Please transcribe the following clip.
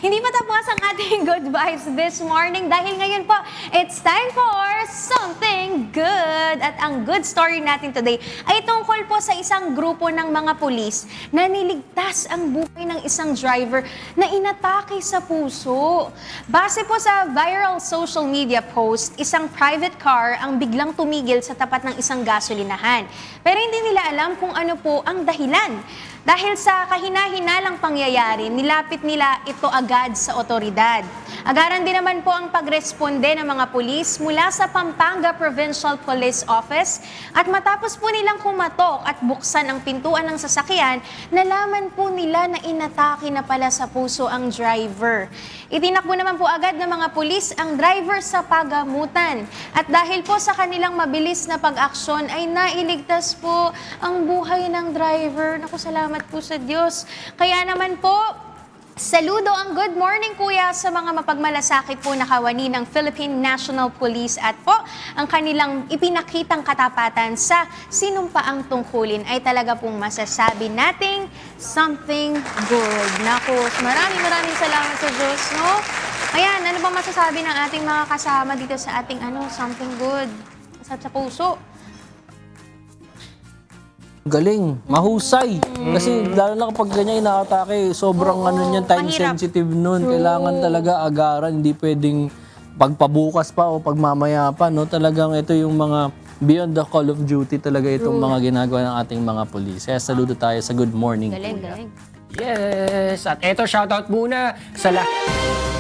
Hindi pa tapos ang ating good vibes this morning dahil ngayon po, it's time for something good. At ang good story natin today ay tungkol po sa isang grupo ng mga pulis na niligtas ang buhay ng isang driver na inatake sa puso. Base po sa viral social media post, isang private car ang biglang tumigil sa tapat ng isang gasolinahan. Pero hindi nila alam kung ano po ang dahilan. Dahil sa kahina-hinalang pangyayari, nilapit nila ito agad sa otoridad. Agaran din naman po ang pagresponde ng mga pulis mula sa Pampanga Provincial Police Office at matapos po nilang kumatok at buksan ang pintuan ng sasakyan, nalaman po nila na inatake na pala sa puso ang driver. Itinakbo naman po agad ng mga pulis ang driver sa pagamutan. At dahil po sa kanilang mabilis na pag-aksyon ay nailigtas po ang buhay ng driver. Naku, salamat po sa Diyos. Kaya naman po, saludo ang good morning kuya sa mga mapagmalasakit po na kawani ng Philippine National Police at po ang kanilang ipinakitang katapatan sa sinumpaang tungkulin ay talaga pong masasabi nating something good. Naku, maraming salamat sa Diyos, no? Ayan, ano ba masasabi ng ating mga kasama dito sa ating something good sa puso? Galing, mahusay. Kasi lalo na kapag ganyan inaatake, sobrang niyan, time mahirap. sensitive nun. Kailangan talaga agaran, hindi pwedeng pagpabukas pa o pagmamaya pa. No? Talagang ito yung mga beyond the call of duty talaga itong mga ginagawa ng ating mga pulis. Kaya saludo tayo sa good morning. Galing. Yes! At eto, shoutout muna sa lahat.